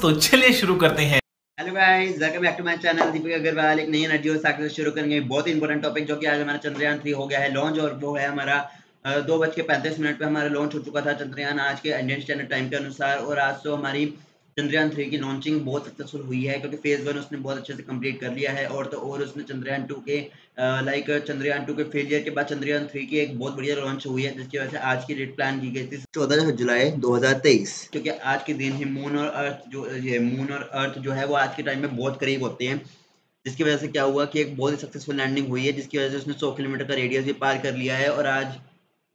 तो चलिए शुरू करते हैं। Hello guys, welcome back to my channel Deepak Agarwal. एक नई एनर्जी और साथ शुरू करेंगे बहुत ही इंपॉर्टेंट टॉपिक, जो कि आज हमारा चंद्रयान 3 हो गया है लॉन्च, और वो है हमारा 2:35 पे हमारा लॉन्च हो चुका था चंद्रयान आज के इंडियन स्टैंडर्ड टाइम के अनुसार। और आज तो हमारी चंद्रयान 3 की लॉन्चिंग बहुत सक्सेसफुल हुई है, क्योंकि फेज़ 1 उसने बहुत अच्छे से कंप्लीट कर लिया है। और तो और उसने चंद्रयान 2 के चंद्रयान 2 के फेलियर के बाद चंद्रयान 3 की एक बहुत बढ़िया लॉन्च हुई है, जिसकी वजह से आज की डेट प्लान की गई थी 14 जुलाई 2023, क्योंकि आज के दिन ही मून और अर्थ जो है वो आज के टाइम में बहुत करीब होते हैं। जिसकी वजह से क्या हुआ कि एक बहुत ही सक्सेसफुल लैंडिंग हुई है, जिसकी वजह से उसने 100 किलोमीटर का रेडियस भी पार कर लिया है। और आज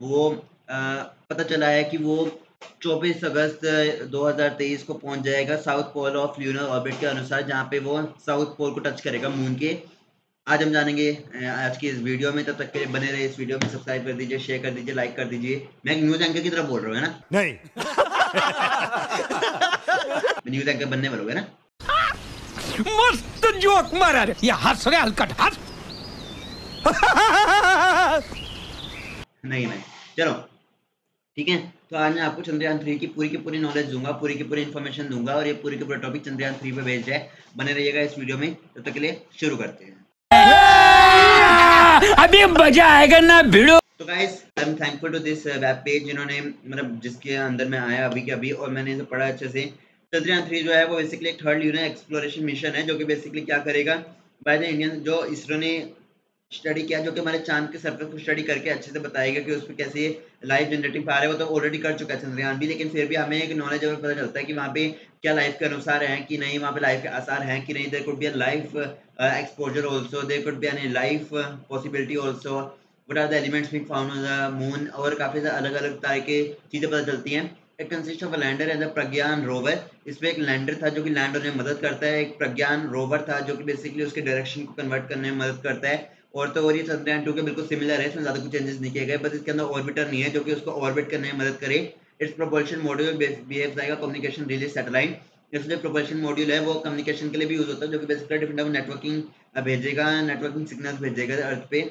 वो पता चला है कि वो 24 अगस्त 2023 को पहुंच जाएगा south pole of lunar orbit के अनुसार, जहां पे वो साउथ पोल को टच करेगा मून के। आज हम जानेंगे आज की इस वीडियो में। तब तक के लिए बने रहे इस वीडियो में, सब्सक्राइब कर दीजिए, शेयर कर दीजिए, लाइक कर दीजिए। मैं एक न्यूज एंकर की तरफ बोल रहा हूँ, है ना? नहीं। न्यूज एंकर बनने वालों, है ना? मस्त जोक मारा रे, ये हंस रहे हलकट हंस। नहीं, चलो ठीक है। तो आज मैं आपको चंद्रयान 3 की पूरी नॉलेज दूंगा, पूरी की पूरी इन्फॉर्मेशन दूंगा, और ये पूरी के पूरा टॉपिक चंद्रयान 3 पे बेस्ड है। बने रहिएगा इस वीडियो में। तब तक के लिए शुरू करते हैं। अभी मजा आएगा ना भिड़ो। तो guys, I am thankful to this web page, जिन्होंने मतलब जिसके अंदर मैं आया अभी के अभी, और मैंने इसे पढ़ा अच्छे से। चंद्रयान 3 जो है वो बेसिकली एक थर्ड ल्यूनर एक्सप्लोरेशन मिशन है, जो कि बेसिकली क्या करेगा, बाय द इंडियन जो इसरो ने स्टडी किया, जो कि हमारे चांद के सरफेस को स्टडी करके अच्छे से बताएगा कि उस पर कैसे लाइफ जनरेटिंग आ रहा है। वो तो ऑलरेडी कर चुका है चंद्रयान भी, लेकिन फिर भी हमें एक नॉलेज और पता चलता है कि वहाँ पे क्या लाइफ के अनुसार है कि नहीं, वहाँ पे लाइफ के आसार हैं कि नहीं। There could be a life exposure also, there could be any life possibility also, what are the elements being found on the moon, और काफ़ी अलग अलग तरह के चीज़ें पता चलती हैं। It consist of a lander and the Pragyan rover. इसमें एक लैंडर था जो कि लैंड होने में मदद करता है, एक प्रज्ञान रोवर था जो कि बेसिकली उसके डायरेक्शन को कन्वर्ट करने में मदद करता है। और तो और ये चंद्रयान 2 के बिल्कुल सिमिलर है, इसमें ज़्यादा कुछ चेंजेस नहीं किए गए, बस इसके अंदर ऑर्बिटर नहीं है जो कि उसको ऑर्बिट करने में मदद करे। It's propulsion module behaves like a communication relay satellite. इसलिए प्रोपल्शन मॉड्यूल है वो कम्युनिकेशन के लिए भी यूज होता है, जो कि बेसिकली डिफरेंट नेटवर्किंग भेजेगा, नेटवर्किंग सिग्नल्स भेजेगा अर्थ पे,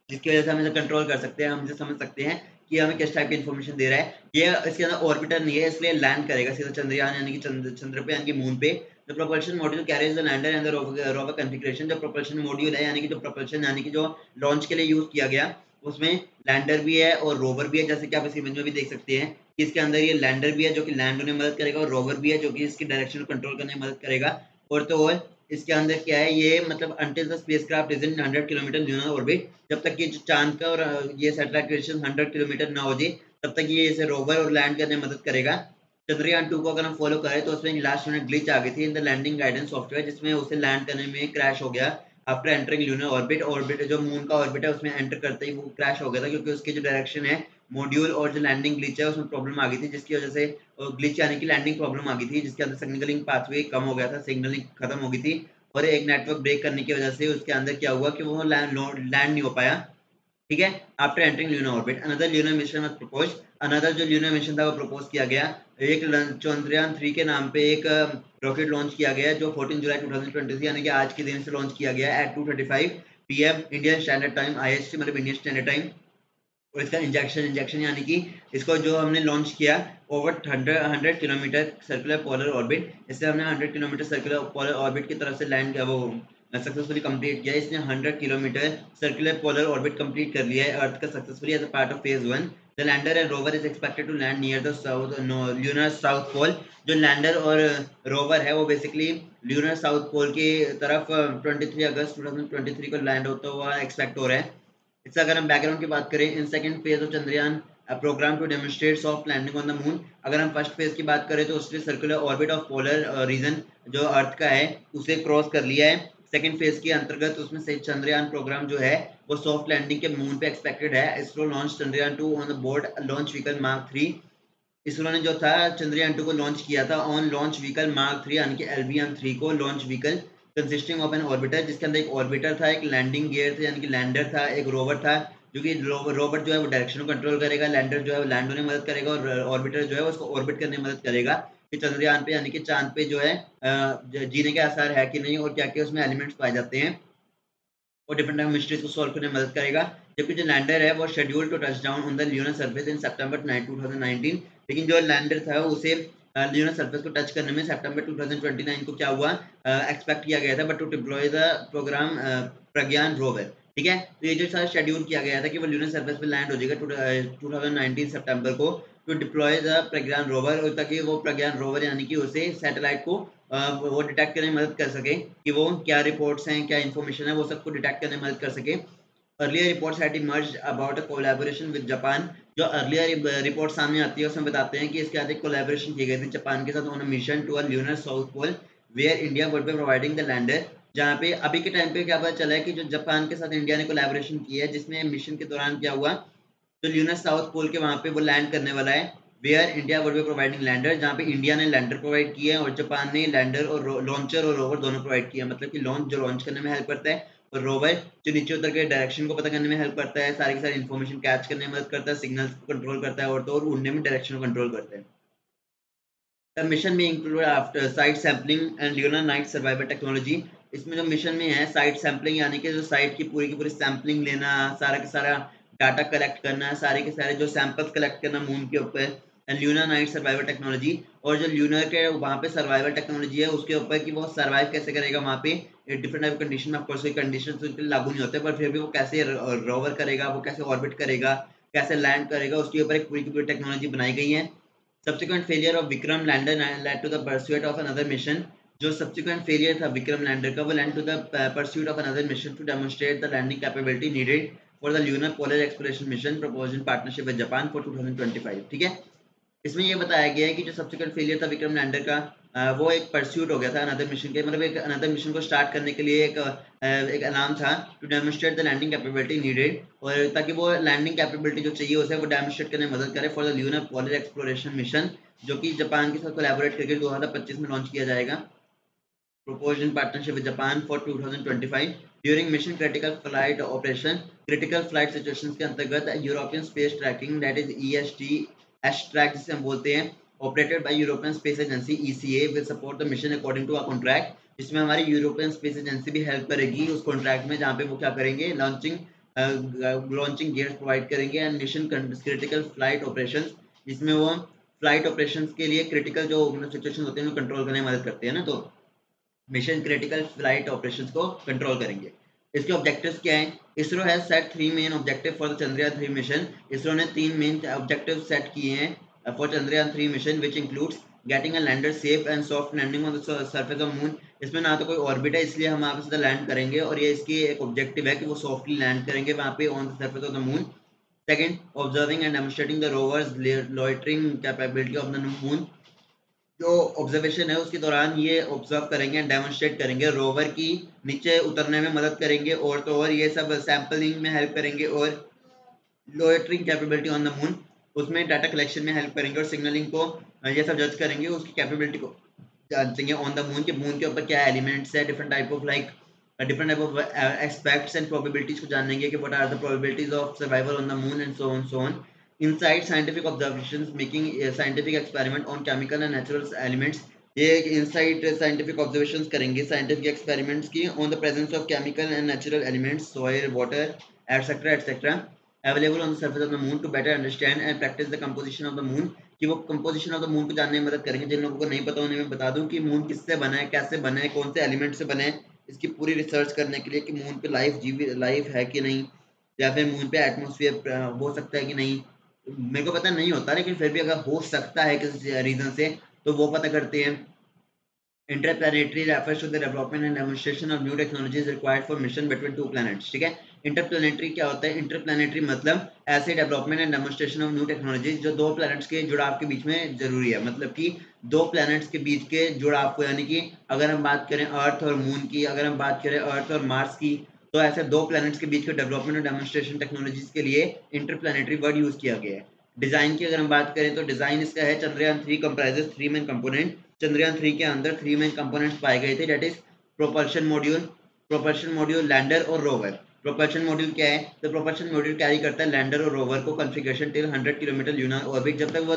जिसकी वजह से हम इसे कंट्रोल कर सकते हैं, हम इसे समझ सकते हैं कि हमें किस टाइप की इन्फॉर्मेशन दे रहा है। ये इसके अंदर ऑर्बिटर नहीं है, इसलिए लैंड करेगा सीधा चंद्रयान यानी कि चंद्र पे यानी कि मून पे। The propulsion module carries the lander and the rover configuration. जो प्रोपल्शन मॉड्यूल है यानी कि जो प्रोपल्शन यानी कि जो लॉन्च के लिए यूज किया गया, उसमें लैंडर भी है और रोवर भी है, जैसे कि आप इस इमेज में भी देख सकते हैं कि इसके अंदर ये लैंडर भी है जो कि लैंड होने में मदद करेगा, और रोवर भी है जो कि इसकी डायरेक्शन को कंट्रोल करने में मदद करेगा। और तो और इसके अंदर क्या है, ये मतलब until the spacecraft is in 100 kilometre lunar orbit, जब तक ये जो चांद का और ये सैटेलाइट पोजीशन 100 किलोमीटर ना हो जाए, तब तक ये इसे रोवर और लैंड करने में मदद करेगा। चंद्रयान 2 को अगर हम फॉलो करें तो उसमें लास्ट मिनट ग्लिच आ गई थी in the landing guidance software, जिसमें उसे लैंड करने में क्रैश हो गया after entering lunar orbit. Orbit जो मून का ऑर्बिट है उसमें एंटर करते ही वो क्रैश हो गया था, क्योंकि उसकी जो डायरेक्शन है मॉड्यूल और जो लैंडिंग ग्लिच है उसमें प्रॉब्लम आ गई थी, जिसकी वजह से ग्लिच यानी कि लैंडिंग प्रॉब्लम आ गई थी, जिसके अंदर सिग्नलिंग पाथवे कम हो गया था, सिग्नलिंग खत्म हो गई थी। और एक नेटवर्क ब्रेक करने की वजह से उसके अंदर क्या हुआ कि वो लैंड नहीं हो पाया। ठीक है, after entering lunar orbit another lunar mission was proposed. Another जो ल्यूनर मिशन था वो प्रपोज किया गया। एक चंद्रयान 3 के नाम पे एक रॉकेट लॉन्च किया गया, जो 14 जुलाई 2023 यानी कि आज के दिन से लॉन्च किया गया at 2:35 PM Indian standard time, IST मतलब इंडियन स्टैंडर्ड टाइम। और इसका इंजेक्शन यानी कि इसको जो हमने लॉन्च किया over 100 kilometre circular polar orbit, इससे हमने 100 किलोमीटर सर्कुलर पोलर ऑर्बिट की तरफ से लैंड किया, वो सक्सेसफुली कंप्लीट किया। इसने 100 kilometre circular polar orbit complete कर लिया है अर्थ का successfully as a part of phase 1। The lander and rover is expected to land near the south lunar south pole. जो लैंडर और रोवर है वो बेसिकली ल्यूनर साउथ पोल की तरफ 23 अगस्त 2023 को लैंड होता हुआ एक्सपेक्ट हो रहा है। इससे अगर हम बैकग्राउंड की बात करें, in second phase of Chandrayaan programme to demonstrate soft landing on the moon. अगर हम फर्स्ट फेज की बात करें तो उसने circular orbit of polar region जो अर्थ का है उसे क्रॉस कर लिया है। सेकंड फेज के अंतर्गत उसमें से चंद्रयान प्रोग्राम जो है वो सॉफ्ट लैंडिंग के मून पे एक्सपेक्टेड है। ISRO launch Chandrayaan 2 on the board launch vehicle mark 3। ISRO ने जो था चंद्रयान 2 को लॉन्च किया था ऑन लॉन्च व्हीकल मार्क 3 यानी कि LVM-3 को launch vehicle consisting of an orbiter, जिसके अंदर एक ऑर्बिटर था, एक लैंडिंग गियर था यानी कि लैंडर था, एक रोवर था, जो कि रोवर जो है वो डायरेक्शन को कंट्रोल करेगा, लैंडर जो है वो लैंड होने में मदद करेगा, और ऑर्बिटर जो है उसको ऑर्बिट करने में मदद करेगा कि चंद्रयान पे यानी कि चांद पे जो है जीने के आसार है कि नहीं, और क्या क्या उसमें एलिमेंट्स पाए जाते हैं, और डिफरेंट टाइप मिस्ट्रीज को सॉल्व करने में मदद करेगा। जबकि जो लैंडर है वो schedule to touch down on the lunar surface in September 2019, लेकिन जो लैंडर था उसे ल्यूनर सरफेस को टच करने में सितंबर 2029 को क्या हुआ, एक्सपेक्ट किया गया था, but to deploy the programme Pragyan rover. ठीक है, तो ये जो सारा शेड्यूल किया गया था कि वो ल्यूनर सरफेस पे लैंड हो जाएगा 2019 सितंबर को, to deploy the Pragyan rover, और ताकि वो प्रज्ञान रोवर यानी कि उसे सैटेलाइट को वो डिटेक्ट करने में मदद कर सके कि वो क्या रिपोर्ट्स हैं, क्या इन्फॉर्मेशन है, वो सबको डिटेक्ट करने में मदद कर सके। Earlier reports had emerged about a collaboration with Japan. जो अर्लियर रिपोर्ट सामने आती है उसमें बताते हैं कि इसके साथ एक कोलैबोरेशन की गई थी जापान के साथ on a mission to a lunar south pole where India would be providing the lander. जहाँ पे अभी के टाइम पे क्या पता चला है कि जो जापान के साथ इंडिया ने कोलैबोरेशन किया है, जिसमें मिशन के दौरान क्या हुआ, तो ल्यूनर साउथ पोल के वहाँ पे वो लैंड करने वाला है, where India would be providing lander, जहाँ पे इंडिया ने लैंडर प्रोवाइड किया है और जापान ने लैंडर और लॉन्चर और रोवर दोनों प्रोवाइड किया। मतलब कि लॉन्च जो लॉन्च करने में हेल्प करता है, और रोवर जो नीचे उतर के डायरेक्शन को पता करने में हेल्प करता है, सारी की सारी इन्फॉर्मेशन कैच करने में मदद करता है, सिग्नल्स को कंट्रोल करता है, और तो और उड़ने में डायरेक्शन को कंट्रोल करता है। The mission में include after site sampling and lunar night survival technology। इसमें जो मिशन में है साइट सैम्पलिंग यानी कि जो साइट की पूरी सैम्पलिंग लेना, सारा के सारा डाटा कलेक्ट करना, सारे के सारे जो सैंपल्स कलेक्ट करना मून के ऊपर, and lunar night survival technology, और जो ल्यूनर के वहाँ पे सर्वाइवल टेक्नोलॉजी है उसके ऊपर कि वो सर्वाइव कैसे करेगा वहाँ पे डिफरेंट टाइप कंडीशन में। ऑफकोर्स कंडीशन तो उसके लिए लागू नहीं होते, पर फिर भी वो कैसे रोवर करेगा, वो कैसे ऑर्बिट करेगा, कैसे लैंड करेगा, उसके ऊपर एक पूरी की पूरी टेक्नोलॉजी बनाई गई है। Subsequent failure of Vikram lander led to the pursuit of another mission। जो subsequent failure था विक्रम लैंडर का, वो led to the pursuit of another mission to demonstrate the landing capability needed for the lunar polar exploration mission proposed in partnership with Japan for 2025। ठीक है, इसमें ये बताया गया है कि जो सब्सिक्वेंट फेलियर था विक्रम लैंडर का, वो एक परस्यूट हो गया था अनदर मिशन के, मतलब एक अनदर मिशन को स्टार्ट करने के लिए एक अलार्म था to demonstrate the landing capability needed, और ताकि वो लैंडिंग कैपेबिलिटी जो चाहिए उसे वो डेमोन्स्ट्रेट करने में मदद करे for the lunar polar exploration mission, जो कि जापान के साथ कोलैबोरेट करके 2025 में लॉन्च किया जाएगा, proposed in partnership with Japan for 2025। During mission critical flight operation, critical flight situations के अंतर्गत European space tracking that is EST track जिसे हम बोलते हैं, operated by European space agency ECA will support the mission according to a contract. जिसमें हमारी European space agency भी help करेगी उस कॉन्ट्रैक्ट में, जहाँ पे वो क्या करेंगे, लॉन्चिंग गियर्स प्रोवाइड करेंगे and mission critical flight operations, जिसमें वो फ्लाइट ऑपरेशंस के लिए क्रिटिकल जो सिचुएशन होते हैं कंट्रोल करने में मदद करते हैं ना, तो मिशन क्रिटिकल फ्लाइट ऑपरेशंस को कंट्रोल करेंगे। इसके ऑब्जेक्टिव्स क्या हैं? ISRO has set 3 main objective for the Chandrayaan 3 mission. ISRO ने 3 मेन ऑब्जेक्टिव सेट किए हैं for Chandrayaan 3 mission, which includes getting a lander safe and soft landing on the surface of moon. इसमें ना तो कोई ऑर्बिट है इसलिए हम आप सीधा लैंड करेंगे, और ये इसकी एक ऑब्जेक्टिव है कि वो सॉफ्टली लैंड करेंगे वहाँ पे on the surface of the moon. Second, observing and demonstrating the rover's loitering capability of the moon. जो ऑब्जर्वेशन है उसके दौरान ये ऑब्जर्व करेंगे, डेमोन्स्ट्रेट करेंगे, रोवर की नीचे उतरने में मदद करेंगे, और तो और ये सब सैम्पलिंग में हेल्प करेंगे, और लोएटरिंग कैपेबिलिटी ऑन द मून उसमें डाटा कलेक्शन में हेल्प करेंगे, और सिग्नलिंग को ये सब जज करेंगे, उसकी कैपेबिलिटी को जांचेंगे ऑन द मून के मून के ऊपर क्या एलिमेंट्स है, different type of expects and probabilities को जानेंगे कि what are the probabilities of survival on the moon and so on. Inside scientific observations making scientific experiment on chemical and natural elements. ये inside scientific observations करेंगे, scientific experiments की on the presence of chemical and natural elements, soil, water, et cetera et cetera available on the surface of the moon to better understand and practice the composition of the moon. कि वो composition of the moon को जानने में मदद करेंगे। जिन लोगों को नहीं पता उन्हें मैं बता दूं कि मून किससे बना है, कैसे बना है, कौन से एलिमेंट से बना है, इसकी पूरी रिसर्च करने के लिए कि मून पे लाइफ है कि नहीं, या फिर मून पे एटमॉस्फेयर हो सकता है कि नहीं। मेरे को पता नहीं होता, लेकिन फिर भी अगर हो सकता है किसी रीजन से तो वो पता करते हैं। Interplanetary refers to the development and demonstration of new technologies required for mission between two planets। ठीक है, इंटरप्लानिटरी क्या होता है? इंटरप्लानिटरी मतलब ऐसे development and demonstration of new technologies जो दो प्लैनेट्स के जुड़ाव के बीच में जरूरी है। मतलब कि दो प्लैनेट्स के बीच के जुड़ाव को, यानी कि अगर हम बात करें अर्थ और मून की, अगर हम बात करें अर्थ और मार्स की, तो ऐसे दो प्लैनेट्स के बीच के डेवलपमेंट और डेमोन्स्ट्रेशन टेक्नोलॉजीज के लिए इंटरप्लानिटरी वर्ड यूज किया गया है। डिजाइन की अगर हम बात करें तो डिजाइन इसका है Chandrayaan 3 comprises 3 main component. Chandrayaan 3 के अंदर 3 मेन कंपोनेंट्स पाए गए थे, that is propulsion module, lander और रोवर। प्रोपल्शन मॉड्यूल क्या है? तो प्रोपल्शन मॉड्यूल कैरी करता है लैंडर और रोवर को configuration till 100 kilometre lunar orbit. जब तक वो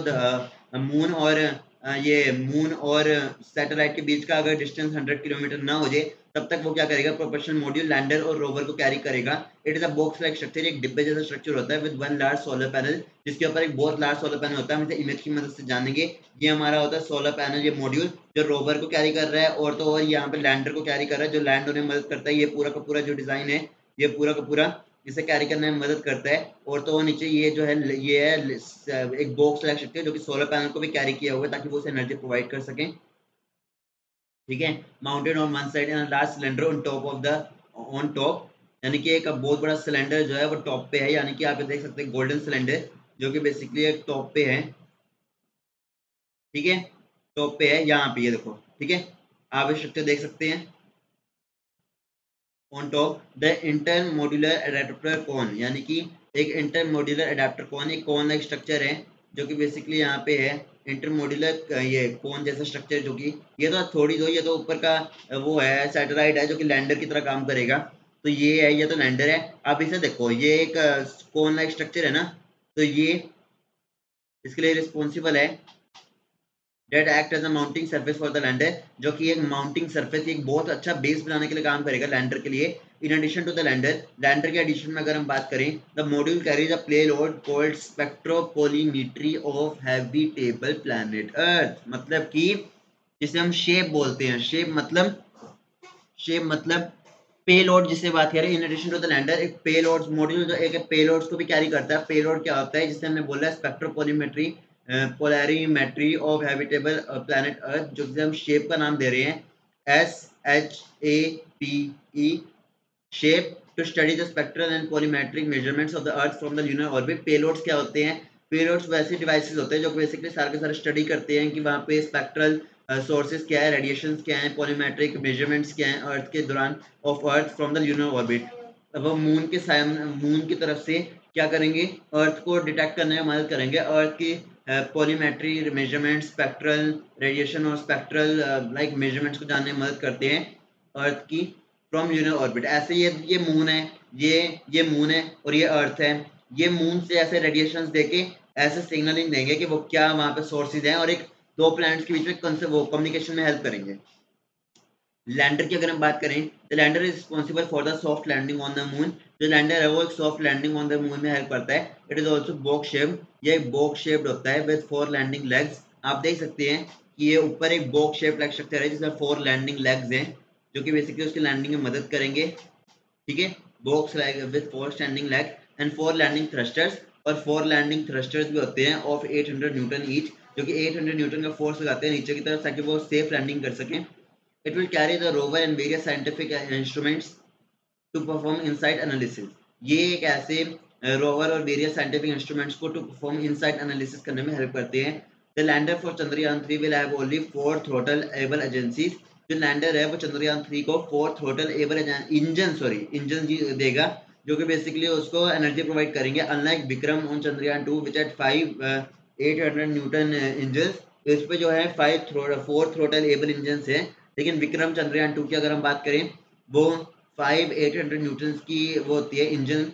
मून और ये मून और सैटेलाइट के बीच का अगर डिस्टेंस 100 किलोमीटर ना हो जाए, तब तक वो क्या करेगा, प्रोपल्शन मॉड्यूल लैंडर और रोवर को कैरी करेगा। It is a box like structure, एक डिब्बे जैसा स्ट्रक्चर होता है with one large solar panel, जिसके ऊपर एक बहुत लार्ज सोलर पैनल होता है। हम इसे इमेज की मदद से जानेंगे। ये हमारा होता है सोलर पैनल, ये मॉड्यूल जो रोवर को कैरी कर रहा है और तो और यहाँ पे लैंडर को कैरी कर रहा है, जो लैंड होने में मदद करता है। ये पूरा का पूरा जो डिजाइन है, ये पूरा का पूरा इसे कैरी करने में मदद करता है। और तो नीचे ये जो है, ये है एक बॉक्स लाइक स्ट्रक्चर जो कि सोलर पैनल को भी कैरी किया हुआ है ताकि वो उसे एनर्जी प्रोवाइड कर सकें। ठीक है, mounted on one side and large cylinder on top of the on top, यानी कि एक बहुत बड़ा सिलेंडर जो है वो टॉप पे है, यानी कि आप देख सकते हैं गोल्डन सिलेंडर जो कि बेसिकली एक टॉप पे है। ठीक है, टॉप पे है यहाँ पे, ये देखो। ठीक है, आप स्ट्रक्चर देख सकते हैं। On top the inter modular adapter cone, यानी कि एक इंटर मॉड्यूलर अडेप्टर कॉन, एक कॉन लाइक स्ट्रक्चर है जो कि बेसिकली यहाँ पे है इंटर मॉड्यूलर, ये कॉन जैसा स्ट्रक्चर, जो कि ये तो थोड़ी दो, ये तो ऊपर का वो है, सैटेलाइट है जो कि लैंडर की तरह काम करेगा। तो ये है, ये तो लैंडर है। अब इसे देखो, ये एक कॉन लाइक स्ट्रक्चर है ना, तो ये इसके लिए रिस्पॉन्सिबल है that act as a mounting surface for the lander, जो कि एक माउंटिंग सरफेस, एक बहुत अच्छा बेस बनाने के लिए काम करेगा लैंडर के लिए। In addition to the lander, lander के एडिशन में अगर हम बात करें, the module carries a payload called spectropolarimetry of habitable planet Earth, मतलब कि जिसे हम शेप बोलते हैं। शेप मतलब पेलोड जिसे बात करें। In addition to the lander, एक पेलोड मॉड्यूल जो एक पेलोड्स को भी कैरी करता है। पेलोड क्या होता है, जिसे हमने बोला है spectropolarimetry, polarimetry of habitable planet Earth, जो हम शेप का नाम दे रहे हैं SHAPE, shape, to study the spectral and polarimetric measurements of the Earth from the lunar orbit. Payloads क्या होते हैं, पेलोड्स वैसे डिवाइसेस होते हैं जो बेसिकली सारे के सारे स्टडी करते हैं कि वहाँ पे स्पेक्ट्रल सोर्सेज क्या है, रेडिएशन क्या है, पॉलीमेट्रिक मेजरमेंट्स क्या है अर्थ के दौरान of earth from the lunar orbit. अब वो मून की तरफ से क्या करेंगे, अर्थ को डिटेक्ट करने में मदद करेंगे। अर्थ की पॉलीमेट्री मेजरमेंट, स्पेक्ट्रल रेडिएशन और स्पेक्ट्रल लाइक मेजरमेंट्स को जानने में मदद करते हैं अर्थ की फ्रॉम लूनर ऑर्बिट। ऐसे ये मून है, ये मून है और ये अर्थ है। ये मून से ऐसे रेडिएशंस देके ऐसे सिग्नलिंग देंगे कि वो क्या वहाँ पे सोर्सेज हैं और एक दो प्लैनेट्स के बीच में वो कम्युनिकेशन में हेल्प करेंगे। लैंडर की अगर हम बात करें, तो lander is responsible for the soft landing on the moon. जो लैंडर है वो एक soft landing on the moon में हेल्प करता है। It is also box shaped, ये एक बॉक्स शेप्ड होता है विद 4 लैंडिंग लेग्स। आप देख सकते हैं कि ये ऊपर एक बॉक्स शेप लाइक स्ट्रक्चर है जिसमें 4 लैंडिंग लेग्स हैं जो कि बेसिकली उसकी लैंडिंग में मदद करेंगे। ठीक है, box like with 4 standing leg and 4 landing thrusters, और 4 लैंडिंग थ्रस्टर्स भी होते हैं ऑफ 800 न्यूटन ईच, जो कि 800 न्यूटन का फोर्स लगाते हैं नीचे की तरफ ताकि वो सेफ लैंडिंग कर सकें। It will carry the rover and various scientific instruments to perform insight analysis. ये एक ऐसे रोवर और वेरियस साइंटिफिक इंस्ट्रूमेंट्स को टू परफॉर्म इनसाइट एनालिसिस करने में हेल्प करते हैं। The lander for Chandrayaan 3 will have only 4 throttle able agencies. जो लैंडर है वो चंद्रयान 3 को 4 थ्रोटल एबल इंजन देगा जो कि बेसिकली उसको एनर्जी प्रोवाइड करेंगे। Unlike Vikram on Chandrayaan 2 which at 800 newton engine, इस पे जो है 4 थ्रोटल एबल इंजन है। लेकिन विक्रम चंद्रयान 2 की अगर हम बात करें, वो 800 न्यूटन की वो होती है इंजन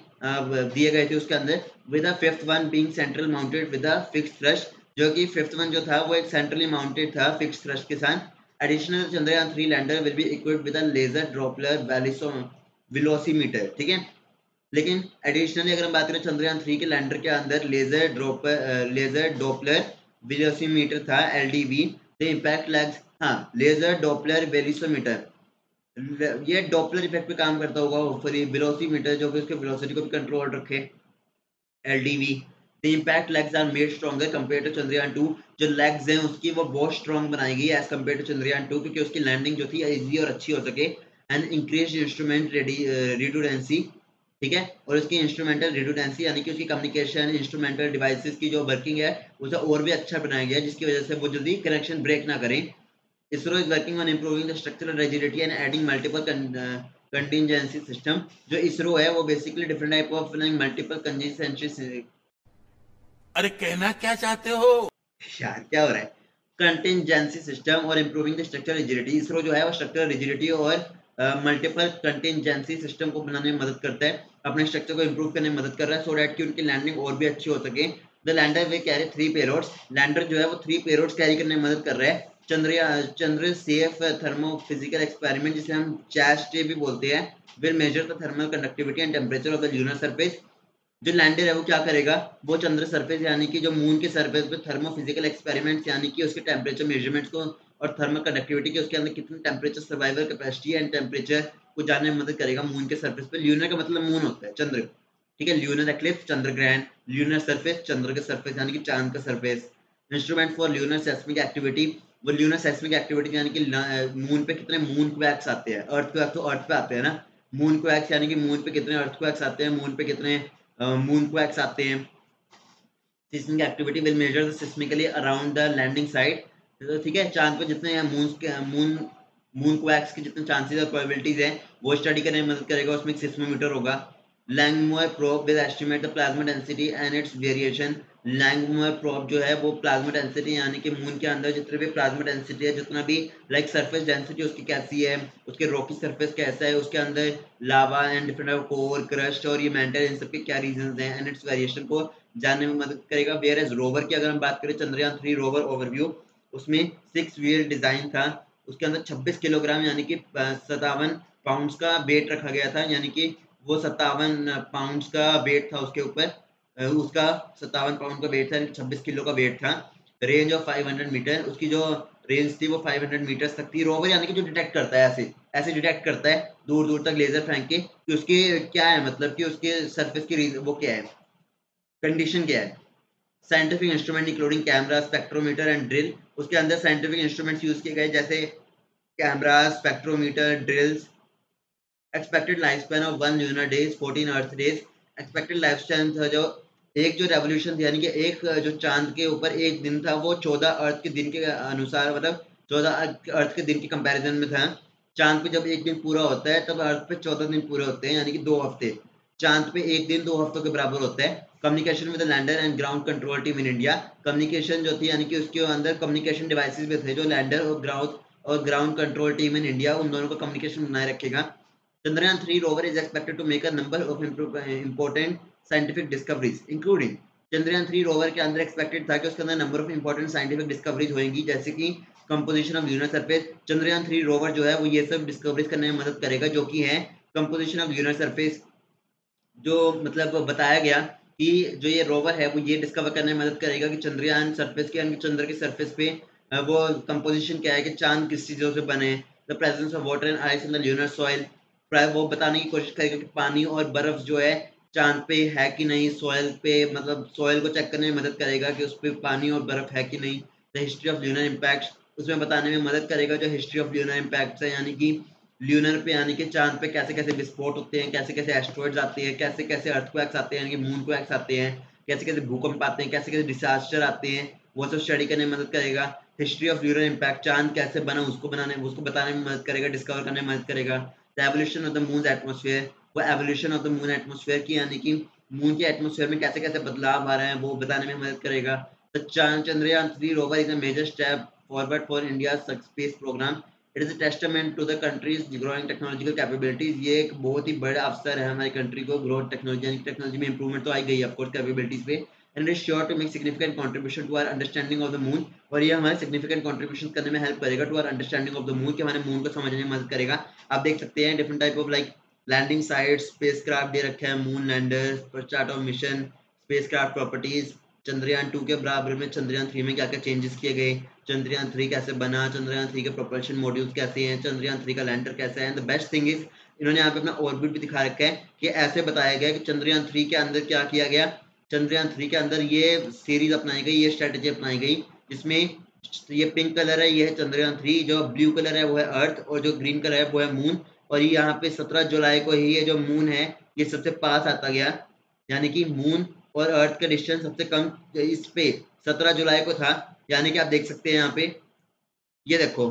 दिए गए थे उसके अंदर, with the fifth one being central mounted with the fixed thrust, जो कि फिफ्थ वन जो था वो एक सेंट्रली माउंटेड था फिक्स्ड थ्रस्ट के साथ। Additional Chandrayaan 3 lander will be equipped with a laser Doppler velocimeter. ठीक है, लेकिन एडिशनली अगर हम बात करें चंद्रयान 3 के लैंडर के अंदर लेजर डॉपलर वेलोसीमीटर था, LDV। द इम्पैक्ट लैग्स, हाँ, लेजर डॉपलर वेलोसीमीटर, ये डॉपलर इफेक्ट पे काम करता होगा होपफुली। वेलोसीमीटर जो कि उसके वेलोसिटी को भी कंट्रोल रखे, LDV। The impact legs are made stronger compare to Chandrayaan 2। जो लेग्स हैं उसकी वो बहुत स्ट्रॉन्ग बनाई गई है एज कंपेयर टू चंद्रयान 2, क्योंकि उसकी लैंडिंग जो थी इजी और अच्छी हो सके। And increase instrument redundancy. ठीक है, और उसकी इंस्ट्रूमेंटल रिडंडेंसी यानी कि उसकी कम्युनिकेशन इंस्ट्रूमेंटल डिवाइसेस की जो वर्किंग है उसे और भी अच्छा बनाया गया, जिसकी वजह से वो जल्दी कनेक्शन ब्रेक ना करें। ISRO is working on improving the structural rigidity and adding multiple contingency system। जो ISRO है वो basically different type of multiple contingency, अरे कहना क्या चाहते हो यार क्या हो रहा है, कंटिजेंसी सिस्टम और improving the structural rigidity. ISRO जो है वो स्ट्रक्चरल रिजिडिटी और मल्टीपल कंटिजेंसी सिस्टम को बनाने में मदद करता है, अपने स्ट्रक्चर को इंप्रूव करने में मदद कर रहा है, सो दैट कि उनकी लैंडिंग और भी अच्छी हो सके। The lander way carry 3 payloads. Lander जो है वो 3 पेलोड्स कैरी करने में मदद कर रहा है। चंद्र सेफ थर्मो फिजिकल एक्सपेरिमेंट, जिसे हम चैस्ट भी बोलते हैं, will measure the thermal conductivity and temperature of the lunar surface. जो लैंडर है वो क्या करेगा, वो चंद्र सरफेस यानी कि जो मून के सरफेस पे थर्मो फिजिकल एक्सपेरिमेंट्स यानी कि उसके टेम्परेचर मेजरमेंट्स को और थर्मल कंडक्टिविटी के उसके अंदर कितनी temperature survival capacity and temperature को जानने में मदद करेगा मून के सरफेस पे। ल्यूनर का मतलब मून होता है, चंद्र, ठीक है। ल्यूनर एक्लिप्स चंद्र ग्रहण, ल्यूनर सरफेस चंद्र का सरफेस यानी कि चांद का surface. Instrument for lunar seismic activity, वो ल्यूनर सेस्मिक एक्टिविटी यानी कि मून पे कितने मून क्वैक्स आते हैं। अर्थ क्वैक्स तो अर्थ पे आते हैं ना, मून क्वैक्स यानी कि मून पे कितने अर्थ क्वैक्स आते हैं, मून पे कितने मून क्वैक्स आते हैं। Seismic activity will measure seismically around the landing site, ठीक है। चांद पे जितने मून क्वैक्स के जितने चांसेस और प्रोबेबिलिटीज हैं वो स्टडी करने में मदद करेगा। उसमें एक सिस्मोमीटर होगा। Langmuir probe will estimate the plasma density and its variation. Langmuir probe जो है वो प्लाज्मा डेंसिटी यानी कि मून के अंदर जितने भी प्लाज्मा डेंसिटी है, जितना भी लाइक सरफेस डेंसिटी उसकी कैसी है, उसके रॉकी सरफेस कैसा है, उसके अंदर लावा एंड डिफरेंट कोर क्रस्ट और ये मेंटल, इन सबके क्या रीजंस हैं एंड इट्स वेरिएशन को जानने में मदद करेगा। वेयर एज रोवर की अगर हम बात करें, चंद्रयान 3 रोवर ओवरव्यू, उसमें 6 व्हील डिजाइन था। उसके अंदर 26 किलोग्राम यानी कि 57 पाउंड्स का वेट रखा गया था, यानी कि वो 57 पाउंड्स का वेट था उसके ऊपर, उसका 57 पाउंड का वेट था, 26 किलो का वेट था। रेंज ऑफ 500 मीटर, उसकी जो रेंज थी वो 500 मीटर्स तक थी। रोवर यानी कि जो डिटेक्ट करता है, ऐसे ऐसे डिटेक्ट करता है दूर दूर तक लेजर फेंक के कि उसके क्या है, मतलब कि उसके सरफेस की वो क्या है, कंडीशन क्या है। Scientific instrument including camera, spectrometer and drill, उसके अंदर साइंटिफिक इंस्ट्रूमेंट्स यूज किए गए जैसे camera, spectrometer, drills. Expected life span of 1 lunar days 14 earth days. Expected life span था जो एक जो रेवोल्यूशन थी यानी कि एक जो चांद के ऊपर एक दिन था वो 14 अर्थ के दिन के अनुसार, मतलब 14 अर्थ के दिन के कंपैरिजन में था। चांद पे जब एक दिन पूरा होता है तब अर्थ पे 14 दिन पूरे होते हैं, यानी कि 2 हफ्ते। चांद पे एक दिन 2 हफ्तों के बराबर होता है। Communication with lander and ground control team in India, communication जो थी यानी कि उसके अंदर कम्युनिकेशन डिवाइसेस भी थे जो लैंडर और ground control team in India उन दोनों का कम्युनिकेशन बनाए रखेगा। Chandrayaan 3 rover is expected to make a number of important scientific discoveries, including Chandrayaan 3 rover के अंदर expected था कि उसके अंदर number of important scientific discoveries होंगी, जैसे कि composition of lunar surface। Chandrayaan 3 rover जो है वो ये सब discoveries करने में मदद करेगा, जो कि है composition of lunar surface। जो मतलब बताया गया कि जो ये रोवर है वो ये डिस्कवर करने में मदद करेगा कि चंद्रयान सरफेस के, चंद्र के सरफेस पे वो कंपोजिशन क्या है कि चांद किस चीज़ों से बने। The presence of water and ice in the lunar soil, वो बताने की कोशिश करेगा कि पानी और बर्फ जो है चांद पे है कि नहीं। सॉइल पे मतलब सॉइल को चेक करने में मदद करेगा कि उस पर पानी और बर्फ है कि नहीं। The history of lunar impact, उसमें बताने में मदद करेगा जो हिस्ट्री ऑफ ल्यूनर इम्पैक्ट है, यानी कि ल्यूनर पे यानी कि चांद पे कैसे कैसे विस्फोट होते हैं, कैसे कैसे एस्ट्रॉइड्स आते हैं, कैसे कैसे अर्थक्वेक्स आते हैं यानी कि मून क्वेक्स आते हैं, कैसे कैसे भूकंप आते हैं, कैसे कैसे डिसास्टर आते हैं, वो सब स्टडी करने में मदद करेगा। हिस्ट्री ऑफ ल्यूनर इम्पैक्ट, चांद कैसे बना उसको बताने में मदद करेगा, डिस्कवर करने में मदद करेगा। The evolution of the moon atmosphere, वो evolution of the moon atmosphere की यानी कि मून के एटमोसफेयर में कैसे कैसे बदलाव आ रहे हैं वो बताने में मदद करेगा। The Chandrayaan 3 rover is a major step forward for India space programme. It is a testament to the country's growing technological capabilities, ये एक बहुत ही बड़ा अवसर है हमारी कंट्री को ग्रोथ टेक्नोलॉजी में इंप्रूवमेंट तो आई गई है ऑफकोर्स कैपेबिलिटीज पे। And is sure to make significant contribution to our understanding of the moon, और ये हमारे सिग्निफिकेंट कंट्रीब्यूशन करने में हेल्प करेगा to our understanding of the moon, कि हमारे मून को समझने में मदद करेगा। आप देख सकते हैं different type of like landing site, spacecraft दे रखे हैं, moon lander, chart of mission, spacecraft properties, Chandrayaan 2 के बराबर में चंद्रयान 3 में क्या क्या चेंजेस किए गए, चंद्रयान 3 कैसे बना, चंद्रयान 3 के प्रोपल्शन मॉड्यूल्स कैसे हैं, चंद्रयान 3 का लैंडर कैसा है। And the best thing is इन्होंने यहाँ पे अपना ऑर्बिट भी दिखा रखा है कि ऐसे बताया गया कि चंद्रयान 3 के अंदर क्या किया गया। चंद्रयान 3 के अंदर ये सीरीज अपनाई गई, ये स्ट्रेटेजी अपनाई गई, जिसमें ये पिंक कलर है ये है चंद्रयान 3, जो ब्लू कलर है वो है अर्थ, और जो ग्रीन कलर है वो है मून। और ये यहाँ पे 17 जुलाई को ही ये जो मून है ये सबसे पास आता गया, यानी कि मून और अर्थ का डिस्टेंस सबसे कम इस पे 17 जुलाई को था। यानी कि आप देख सकते हैं यहाँ पे, ये देखो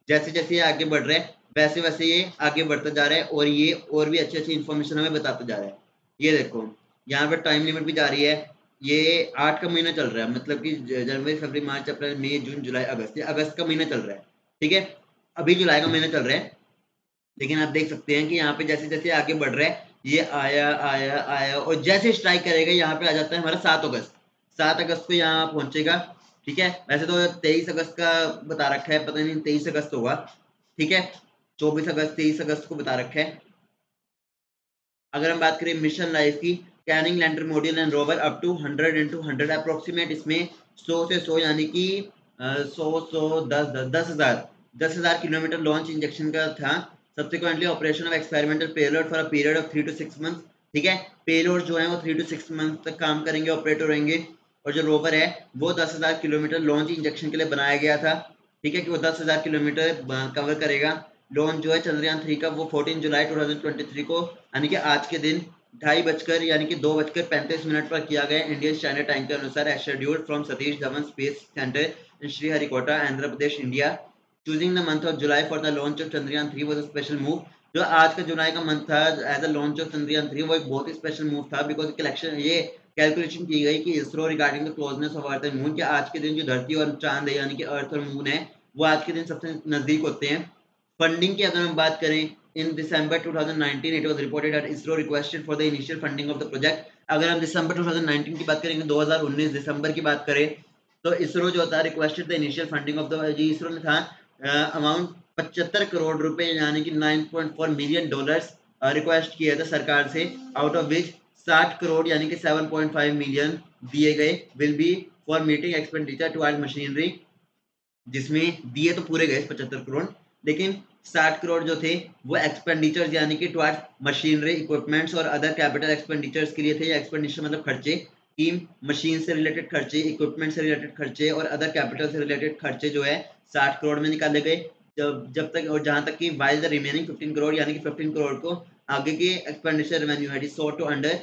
जैसे जैसे ये आगे बढ़ रहा है वैसे वैसे ये आगे बढ़ता जा रहा है, और ये और भी अच्छी अच्छी इन्फॉर्मेशन हमें बताता जा रहा है। ये देखो यहाँ पे टाइम लिमिट भी जा रही है, ये 8 का महीना चल रहा है, मतलब कि जनवरी फरवरी मार्च अप्रैल मई जून जुलाई अगस्त, ये अगस्त का महीना चल रहा है, ठीक है। अभी जुलाई का महीना चल रहा है, लेकिन आप देख सकते हैं कि यहाँ पे जैसे जैसे आगे बढ़ रहा है ये आया आया आया, और जैसे स्ट्राइक करेगा यहाँ पे आ जाता है हमारा 7 अगस्त। 7 अगस्त को यहाँ पहुंचेगा। ठीक है, वैसे तो 23 अगस्त का बता रखा है, पता नहीं 23 अगस्त होगा। ठीक है, 24 अगस्त 23 अगस्त को बता रखा है। अगर हम बात करें मिशन लाइफ की, canning lander module and rover up to 100 into 100 approximate, इसमें 100 से 100 यानी कि 10,000 किलोमीटर लॉन्च इंजेक्शन का था। Subsequently operation of experimental payload for a period of 3 to 6 months। ठीक है, पेलोड जो है वो 3 to 6 months तक काम करेंगे, ऑपरेट रहेंगे। और जो रोवर है वो 10,000 किलोमीटर लॉन्च इंजेक्शन के लिए बनाया गया था। ठीक है, कि वो 10,000 किलोमीटर कवर करेगा। लॉन्च जो है चंद्रयान 3 का वो 14 जुलाई 2023 को यानी कि आज के दिन 2:30 यानी कि 2:35 पर किया गया इंडियन स्टैंडर्ड टाइम के अनुसार, as scheduled from Satish Dhawan space centre in Sriharikota, Andhra Pradesh, India. Choosing the month of July for the launch of Chandrayaan 3 was a special move. जो आज का जुलाई का मंथ था as a launch of Chandrayaan 3, वो एक बहुत ही स्पेशल मूव था, बिकॉज कलेक्शन ये कैलकुलेशन की गई कि ISRO regarding the closeness of earth and moon, कि आज के दिन जो धरती और चांद है यानी कि अर्थ और मून है वो आज के दिन सबसे नजदीक होते हैं। फंडिंग की अगर हम बात करें, इन दिसंबर 2019 it was reported that ISRO requested for the initial funding of the project. अगर हम दिसंबर 2019 की बात करेंगे, 2019 दिसंबर की बात करें, तो इसरो जो था requested the initial funding of the, जी इसरो ने था अमाउंट 75 करोड़ रुपए यानी कि 9.4 मिलियन डॉलर्स रिक्वेस्ट किया था सरकार से, आउट ऑफ विच 60 करोड़ यानी कि 7.5 मिलियन दिए गए will be for meeting expenditure to aid machinery, जिसमें दिए तो पूरे गए 75 करोड़, लेकिन 60 करोड़ जो थे वो एक्सपेंडिचर्स यानी कि टुवर्ड्स मशीनरी, इक्विपमेंट्स और अदर कैपिटल एक्सपेंडिचर्स के लिए थे। या एक्सपेंडिचर मतलब खर्चे, कि मशीन से रिलेटेड खर्चे, इक्विपमेंट से रिलेटेड खर्चे और अदर कैपिटल से रिलेटेड खर्चे जो है 60 करोड़ में निकाले गए। जब तक और जहां तक कि वाइल द रिमेनिंग 15 करोड़ यानी कि 15 करोड़ को आगे के expenditure revenue head so to under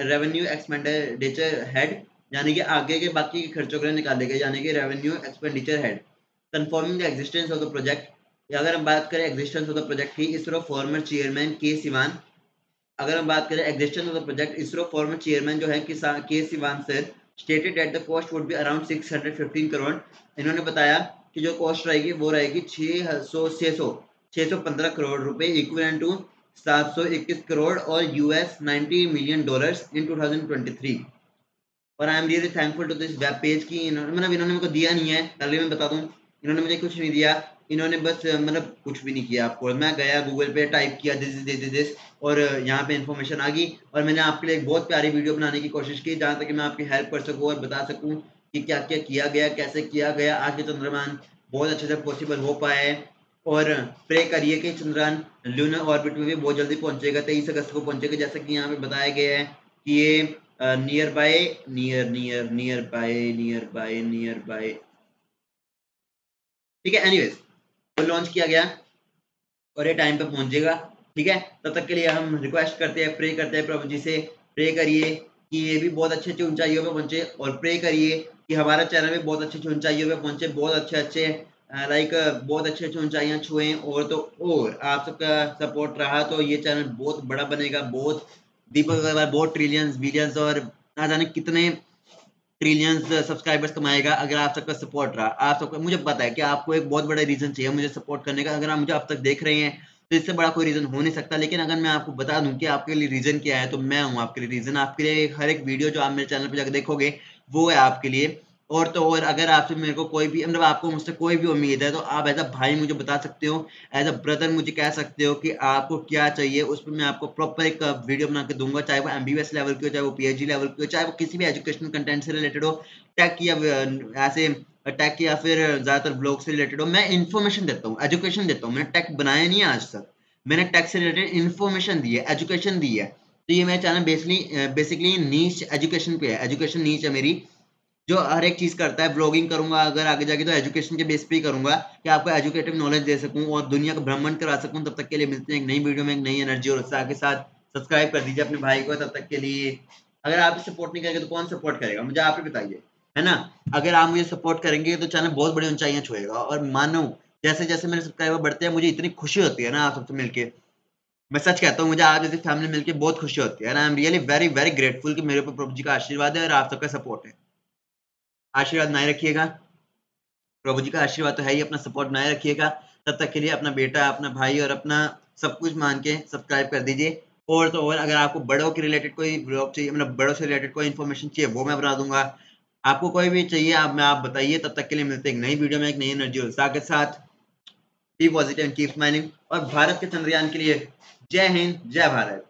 revenue expenditure head, यानी कि आगे के बाकी के खर्चों के लिए निकाले गए, यानी कि revenue expenditure head. Confirming the existence of the project, अगर हम बात करें एग्जिस्टेंस ऑफ द प्रोजेक्ट की, इसरो फॉर्मर चेयरमैन के सिवान, अगर हम बात करें existence of the project, ISRO former chairman जो है के Siwan sir stated that the cost would be around 615 crore. इन्होंने बताया कि जो कॉस्ट रहेगी वो रहेगी 615 करोड़ रुपए, इक्विवेलेंट टू 721 करोड़ और यूएस 90 मिलियन डॉलर्स इन 2023। और I am really thankful to this web page की, इन्होंने मेरे को दिया नहीं है, पहले मैं बता दूं, इन्होंने मुझे कुछ नहीं दिया। इन्होंने बस मतलब कुछ भी नहीं किया आपको, मैं गया गूगल पे टाइप किया दिस और यहाँ पे इन्फॉर्मेशन आ गई, और मैंने आपके लिए एक बहुत प्यारी वीडियो बनाने की कोशिश की जहाँ तक कि मैं आपकी हेल्प कर सकूँ और बता सकूँ कि क्या क्या किया गया, कैसे किया गया, आज के चंद्रयान बहुत अच्छे से पॉसिबल हो पाए है। और प्रे करिए कि चंद्रयान लूनर ऑर्बिट में भी बहुत जल्दी पहुंचेगा, 23 अगस्त को पहुंचेगा, जैसा कि यहाँ पे बताया गया है कि ये नियर बाय नियर बाय, ठीक है। एनीवेज वो लॉन्च किया गया और ये टाइम पे पहुंचेगा। ठीक है, तब तक के लिए हम रिक्वेस्ट करते हैं, प्रे करते हैं प्रभु जी से, प्रे करिए कि ये भी बहुत अच्छे अच्छे ऊंचाइयों पे पहुंचे, और प्रे करिए कि हमारा चैनल भी बहुत अच्छी अच्छी ऊंचाइयों पे पहुंचे, बहुत अच्छे अच्छे बहुत अच्छे अच्छे ऊंचाइयां छुएं। और तो और आप सबका सपोर्ट रहा तो ये चैनल बहुत बड़ा बनेगा, बहुत दीपक अग्रवाल बहुत ट्रिलियंस बिलियंस और ना जाने कितने ट्रिलियंस सब्सक्राइबर्स कमाएगा अगर आप सबका सपोर्ट रहा। आप सबका, मुझे पता है कि आपको एक बहुत बड़ा रीजन चाहिए मुझे सपोर्ट करने का, अगर आप मुझे अब तक देख रहे हैं तो इससे बड़ा कोई रीजन हो नहीं सकता। लेकिन अगर मैं आपको बता दूं कि आपके लिए रीजन क्या है, तो मैं हूं आपके लिए रीजन। आपके लिए हर एक वीडियो जो आप मेरे चैनल पर जाकर देखोगे वो है आपके लिए। और तो और अगर आपसे मेरे को कोई भी मतलब आपको मुझसे कोई भी उम्मीद है तो आप एज अ भाई मुझे बता सकते हो, एज अ ब्रदर मुझे कह सकते हो कि आपको क्या चाहिए, उस पर मैं आपको प्रॉपर एक वीडियो बना के दूंगा, चाहे वो एमबीबीएस लेवल की हो, चाहे वो पीएचडी लेवल की हो, चाहे वो किसी भी एजुकेशनल कंटेंट से रिलेटेड हो, टेक या ऐसे टेक या फिर ज्यादातर ब्लॉग से रिलेटेड हो। मैं इन्फॉर्मेशन देता हूँ, एजुकेशन देता हूँ। मैंने टेक बनाया नहीं है आज तक, मैंने टेक से रिलेटेड इन्फॉर्मेशन दी है, एजुकेशन दी है। तो ये मेरा चैनल बेसिकली नीच एजुकेशन पे है, एजुकेशन नीच है मेरी, जो हर एक चीज करता है। ब्लॉगिंग करूंगा अगर आगे जाके तो एजुकेशन के बेस पे ही करूंगा कि आपको एजुकेटिव नॉलेज दे सकूं और दुनिया का भ्रमण करा सकूं। तब तक के लिए मिलते हैं एक नई वीडियो में एक नई एनर्जी और उत्साह के साथ। सब्सक्राइब कर दीजिए अपने भाई को तब तक के लिए। अगर आप सपोर्ट नहीं करेंगे तो कौन सपोर्ट करेगा, मुझे आप ही बताइए, है ना। अगर आप मुझे सपोर्ट करेंगे तो चैनल बहुत बड़ी ऊंचाइयां छुएगा। और मानो जैसे जैसे मेरे सब्सक्राइबर बढ़ते हैं मुझे इतनी खुशी होती है ना आप सबसे मिलके, मैं सच कहता हूँ मुझे आप जैसी फैमिली मिलके बहुत खुशी होती है। आई am really very very grateful कि मेरे ऊपर प्रभु जी का आशीर्वाद है और आप सबका सपोर्ट है। आशीर्वाद बनाए रखिएगा, प्रभु जी का आशीर्वाद तो है ही, अपना सपोर्ट बनाए रखिएगा। तब तक के लिए अपना बेटा, अपना भाई और अपना सब कुछ मान के सब्सक्राइब कर दीजिए। और तो और अगर आपको बड़ों के रिलेटेड कोई ब्लॉग चाहिए, मतलब बड़ों से रिलेटेड कोई इन्फॉर्मेशन चाहिए, वो मैं बता दूंगा। आपको कोई भी चाहिए आप बताइए। तब तक के लिए मिलते हैं एक नई वीडियो में एक नई एनर्जी उत्साह के साथ। Be positive and keep smiling. और भारत के चंद्रयान के लिए जय हिंद, जय भारत।